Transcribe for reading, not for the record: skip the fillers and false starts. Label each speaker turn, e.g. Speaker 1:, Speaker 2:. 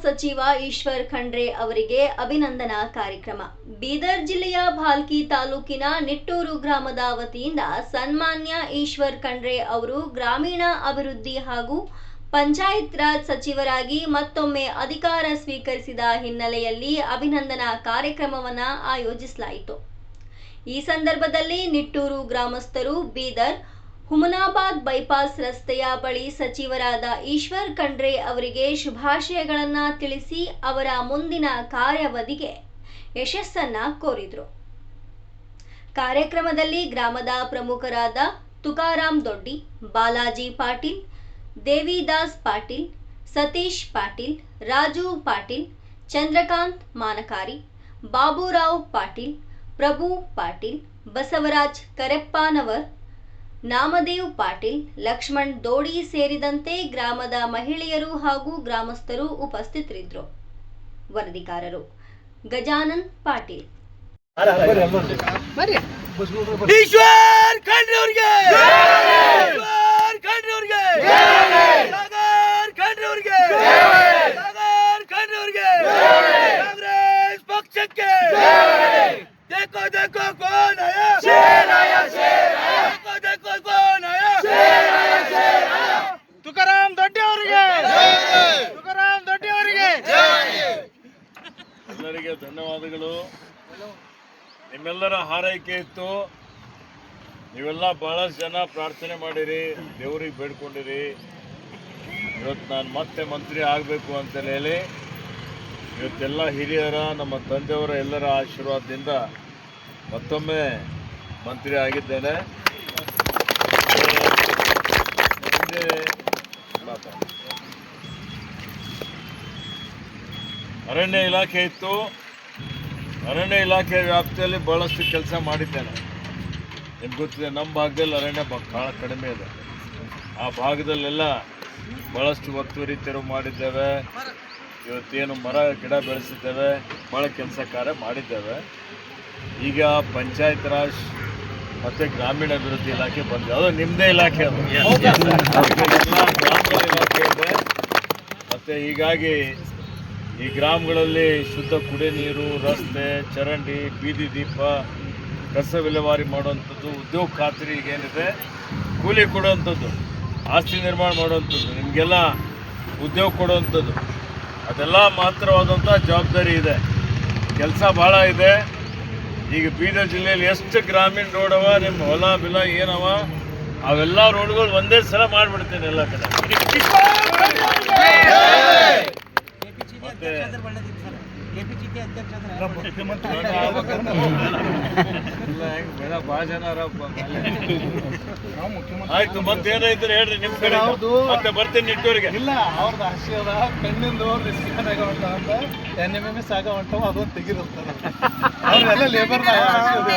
Speaker 1: ಸಚಿವ ಈಶ್ವರ್ ಖಂಡ್ರೆ ಅವರಿಗೆ ಅಭಿನಂದನಾ ಕಾರ್ಯಕ್ರಮ. ಬೀದರ್ ಜಿಲ್ಲೆಯ ಭಾಲ್ಕಿ ತಾಲೂಕಿನ ನಿಟ್ಟೂರು ಗ್ರಾಮದ ವತಿಯಿಂದ ಸನ್ಮಾನ್ಯ ಈಶ್ವರ್ ಖಂಡ್ರೆ ಅವರು ಗ್ರಾಮೀಣ ಅಭಿವೃದ್ಧಿ ಹಾಗೂ ಪಂಚಾಯತ್ ರಾಜ್ ಸಚಿವರಾಗಿ ಮತ್ತೊಮ್ಮೆ ಅಧಿಕಾರ ಸ್ವೀಕರಿಸಿದ ಹಿನ್ನೆಲೆಯಲ್ಲಿ ಅಭಿನಂದನಾ ಕಾರ್ಯಕ್ರಮವನ್ನು ಆಯೋಜಿಸಲಾಯಿತು. ಈ ಸಂದರ್ಭದಲ್ಲಿ ನಿಟ್ಟೂರು ಗ್ರಾಮಸ್ಥರು ಬೀದರ್ ಹುಮನಾಬಾದ್ ಬೈಪಾಸ್ ರಸ್ತೆಯ ಬಳಿ ಸಚಿವರಾದ ಈಶ್ವರ್ ಖಂಡ್ರೆ ಅವರಿಗೆ ಶುಭಾಶಯಗಳನ್ನು ತಿಳಿಸಿ ಅವರ ಮುಂದಿನ ಕಾರ್ಯಾವಧಿಗೆ ಯಶಸ್ಸನ್ನ ಕೋರಿದರು. ಕಾರ್ಯಕ್ರಮದಲ್ಲಿ ಗ್ರಾಮದ ಪ್ರಮುಖರಾದ ತುಕಾರಾಮ್ ದೊಡ್ಡಿ, ಬಾಲಾಜಿ ಪಾಟೀಲ್, ದೇವಿದಾಸ್ ಪಾಟೀಲ್, ಸತೀಶ್ ಪಾಟೀಲ್, ರಾಜು ಪಾಟೀಲ್, ಚಂದ್ರಕಾಂತ್ ಮಾನಕಾರಿ, ಬಾಬುರಾವ್ ಪಾಟೀಲ್, ಪ್ರಭು ಪಾಟೀಲ್, ಬಸವರಾಜ್ ಕರೆಪ್ಪನವರ್, ನಾಮದೇವ್ ಪಾಟೀಲ್, ಲಕ್ಷ್ಮಣ್ ದೋಡಿ ಸೇರಿದಂತೆ ಗ್ರಾಮದ ಮಹಿಳೆಯರು ಹಾಗೂ ಗ್ರಾಮಸ್ಥರು ಉಪಸ್ಥಿತರಿದ್ದರು. ವರದಿಗಾರರು ಗಜಾನನ್ ಪಾಟೀಲ್.
Speaker 2: ಈಶ್ವರ್ ಖಂಡ್ರೆ ಅವರಿಗೆ ಈಶ್ವರ್ ಖಂಡ್ರೆ ಅವರಿಗೆ ಸಾಗರ್ ಖಂಡ್ರೆ ಅವರಿಗೆ ಸಾಗರ್ ಖಂಡ್ರೆ ಅವರಿಗೆ ಕಾಂಗ್ರೆಸ್ ಪಕ್ಷಕ್ಕೆ देखो देखो कौन आया शेर आया शेर आया देखो देखो कौन आया शेर आया शेर आया ತುಕಾರಾಮ್ ದೊಡ್ಡಿ ಅವರಿಗೆ ತುಕಾರಾಮ್ ದೊಡ್ಡಿ ಅವರಿಗೆ ಎಲ್ಲರಿಗೆ ಧನ್ಯವಾದಗಳು. ನಿಮ್ಮೆಲ್ಲರ ಹಾರೈಕೆ ಇತ್ತು. ನೀವೆಲ್ಲ ಬಹಳಷ್ಟು ಜನ ಪ್ರಾರ್ಥನೆ ಮಾಡಿರಿ, ದೇವರಿಗೆ ಬೇಡ್ಕೊಂಡಿರಿ. ಇವತ್ತು ನಾನು ಮತ್ತೆ ಮಂತ್ರಿ ಆಗಬೇಕು ಅಂತ ಹೇಳಿ ಇವತ್ತೆಲ್ಲ ಹಿರಿಯರ ನಮ್ಮ ತಂದೆಯವರ ಎಲ್ಲರ ಆಶೀರ್ವಾದದಿಂದ ಮತ್ತೊಮ್ಮೆ ಮಂತ್ರಿ ಆಗಿದ್ದೇನೆ. ಅರಣ್ಯ ಇಲಾಖೆ ಇತ್ತು. ಅರಣ್ಯ ಇಲಾಖೆ ವ್ಯಾಪ್ತಿಯಲ್ಲಿ ಭಾಳಷ್ಟು ಕೆಲಸ ಮಾಡಿದ್ದೇನೆ. ನಿಮ್ಗೆ ಗೊತ್ತಿದೆ, ನಮ್ಮ ಭಾಗದಲ್ಲಿ ಅರಣ್ಯ ಭಾಳ ಕಡಿಮೆ ಇದೆ. ಆ ಭಾಗದಲ್ಲೆಲ್ಲ ಭಾಳಷ್ಟು ಒತ್ತುವರಿ ತೆರವು ಮಾಡಿದ್ದೇವೆ. ಇವತ್ತೇನು ಮರ ಗಿಡ ಬೆಳೆಸಿದ್ದೇವೆ, ಭಾಳ ಕೆಲಸ ಕಾರ್ಯ ಮಾಡಿದ್ದೇವೆ. ಈಗ ಪಂಚಾಯತ್ ರಾಜ್ ಮತ್ತು ಗ್ರಾಮೀಣ ಅಭಿವೃದ್ಧಿ ಇಲಾಖೆ ಬಂದಿದೆ. ಅದು ನಿಮ್ಮದೇ ಇಲಾಖೆ, ಅದು ಎಲ್ಲ ಗ್ರಾಮಗಳ ಇಲಾಖೆ ಇದೆ. ಮತ್ತು ಹೀಗಾಗಿ ಈ ಗ್ರಾಮಗಳಲ್ಲಿ ಶುದ್ಧ ಕುಡಿಯ ನೀರು, ರಸ್ತೆ, ಚರಂಡಿ, ಬೀದಿ ದೀಪ, ಕಸ ವಿಲೇವಾರಿ ಮಾಡುವಂಥದ್ದು, ಉದ್ಯೋಗ ಖಾತ್ರಿ ಈಗೇನಿದೆ ಕೂಲಿ ಕೊಡುವಂಥದ್ದು, ಆಸ್ತಿ ನಿರ್ಮಾಣ ಮಾಡುವಂಥದ್ದು, ನಿಮಗೆಲ್ಲ ಉದ್ಯೋಗ ಕೊಡುವಂಥದ್ದು, ಅದೆಲ್ಲ ಮಾತ್ರವಾದಂಥ ಜವಾಬ್ದಾರಿ ಇದೆ. ಕೆಲಸ ಭಾಳ ಇದೆ. ಈಗ ಬೀದರ್ ಜಿಲ್ಲೆಯಲ್ಲಿ ಎಷ್ಟು ಗ್ರಾಮೀಣ ರೋಡ್ ಅವ, ನಿಮ್ಮ ಹೊಲ ಬಿಲ ಏನವ, ಅವೆಲ್ಲ ರೋಡ್ಗಳು ಒಂದೇ ಸಲ ಮಾಡಿಬಿಡ್ತೇನೆ ಎಲ್ಲ ಕಡೆ. ಭಾಳ ಜನ ಆಯ್ತು, ಮತ್ತೇನಾಯ್ತು ಹೇಳ್ರಿ ನಿಮ್ಮ ಕಡೆ. ಮತ್ತೆ ಬರ್ತೀನಿ ನಿಟ್ಟೂರಿಗೆ.
Speaker 3: ಇಲ್ಲ, ಅವ್ರದ್ದು ಆಶೀರ್ವಾದ ಕಣ್ಣಿಂದು ರಿಸ್ಕ್ NMMS ಆಗ ಹೊಂಟವ, ಅದೊಂದು ತೆಗಿರುತ್ತಾರೆ. ಅವರೆಲ್ಲ ಲೇಬರ್ ಆಶೀರ್ವಾದ.